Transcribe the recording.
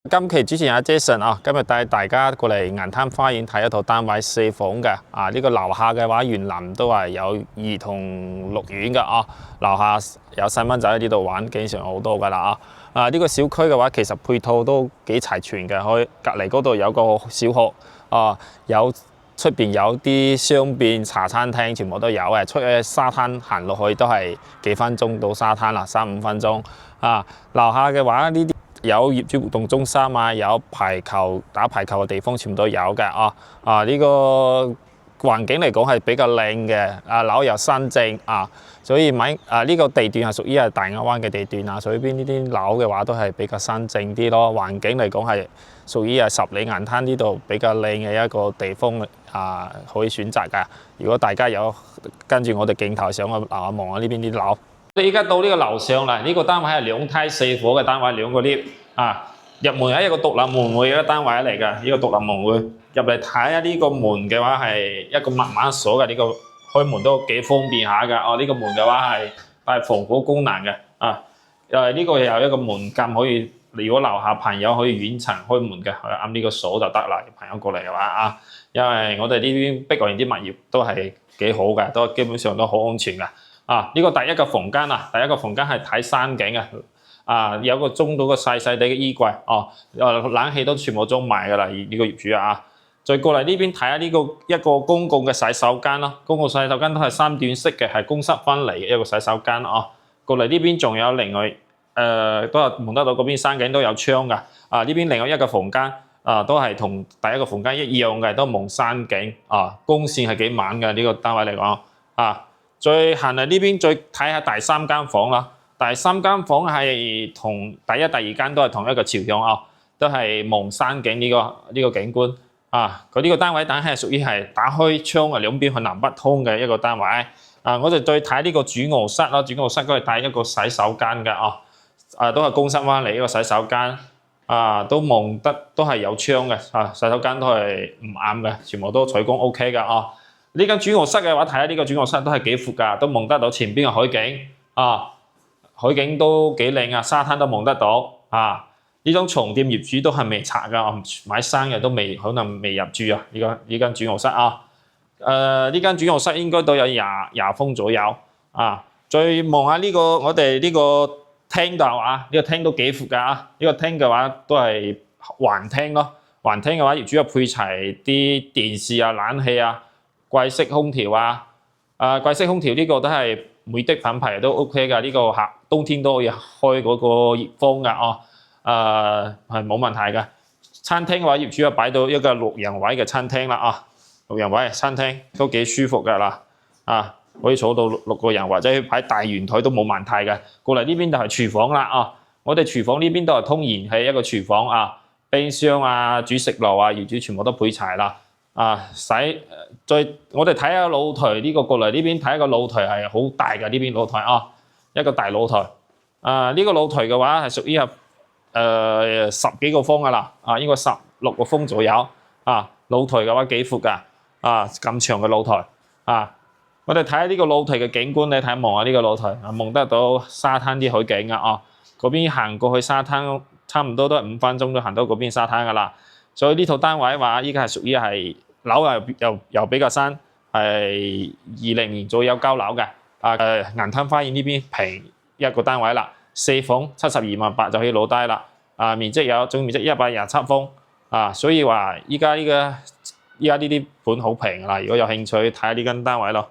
今期主持人阿 Jason 啊，今日帶大家過嚟銀灘花園睇一套單位4房嘅呢個樓下嘅話，園林都係有兒童樂園嘅樓下有細蚊仔喺呢度玩，經常好多噶啦呢個小區嘅話，其實配套都幾齊全嘅，可以隔離嗰度有個小學有出邊有啲商店、茶餐廳，全部都有嘅。出去沙灘行落去都係幾分鐘到沙灘啦，3-5分鐘樓下嘅話呢啲。有業主活動中心有打排球嘅地方，全部都有嘅呢個環境嚟講係比較靚嘅，樓又新淨所以買呢個地段係屬於係大亞灣嘅地段所以邊呢啲樓嘅話都係比較新淨啲咯。環境嚟講係屬於係十里銀灘呢度比較靚嘅一個地方可以選擇㗎。如果大家有跟住我哋鏡頭上去望下呢邊啲樓。我哋依家到呢個樓上啦，呢個單位係2梯4伙嘅單位，2個 lift入門係一個獨立門會嘅單位嚟㗎，呢個獨立門會入嚟睇下呢個門嘅話係一個密碼鎖嘅，呢個開門都幾方便下㗎。呢個門嘅話係防火功能嘅呢個有一個門禁可以，如果樓下朋友可以遠程開門嘅，按呢個鎖就得啦。朋友過嚟嘅話因為我哋呢邊碧桂園啲物業都係幾好嘅，都基本上都好安全㗎。呢個第一個房間第一個房間係睇山景嘅有個裝到個細細地嘅衣櫃冷氣都全部裝埋㗎啦。呢個業主再過嚟呢邊睇下呢個一個公共嘅洗手間咯，公共洗手間都係3段式嘅，係公室分離嘅一個洗手間過嚟呢邊仲有另外都係望得到嗰邊山景都有窗㗎呢邊另外一個房間都係同第一個房間一樣嘅，都望山景光線係幾猛嘅呢個單位嚟講再行嚟呢邊再睇下第3間房啦。第3間房係同第一、第二間都係同一個朝向都係望山景呢個景觀佢呢個單位等係屬於係打開窗兩邊係南北通嘅一個單位我哋再睇呢個主臥室啦，主臥室都係帶一個洗手間嘅都係公室灣嚟一個洗手間都望得都係有窗嘅洗手間都係唔暗嘅，全部都採光 OK 㗎呢間主臥室嘅話，睇下呢個主臥室都係幾闊㗎，都望得到前邊嘅海景海景都幾靚沙灘都望得到呢種床墊業主都係未拆㗎，買新嘅都可能未入住呢間主臥室呢間主臥室應該都有20風左右再望下呢個我哋呢個廳度呢個廳都幾闊㗎呢個廳嘅話都係橫廳咯，橫廳嘅話業主又配齊啲電視冷氣貴式空調貴式空調呢個都係美的品牌都 OK 㗎，呢個冬天都可以開嗰個熱風㗎係冇問題㗎。餐廳嘅話業主又擺到一個6人位嘅餐廳啦6人位餐廳都幾舒服㗎啦可以坐到6個人，或者擺大圓台都冇問題嘅。過嚟呢邊就係廚房啦我哋廚房呢邊都係通燃氣一個廚房冰箱煮食爐業主全部都配齊啦我哋睇下露台呢個過嚟呢邊睇個露台係好大嘅，呢邊露台一個大露台呢個露台嘅話係屬於10幾個方㗎啦應該16個方左右露台嘅話幾闊㗎咁長嘅露台我哋睇下呢個露台嘅景觀，你睇望下呢個露台望得到沙灘啲海景嗰邊行過去沙灘差唔多都係5分鐘都行到嗰邊沙灘㗎啦。所以呢套單位話依家係屬於係樓又比較新，係20年左右交樓嘅銀灘花園呢邊平一個單位啦，4房72萬8就可以攞低啦面積總面積127方所以話依家呢啲盤好平啦，如果有興趣睇下呢間單位咯。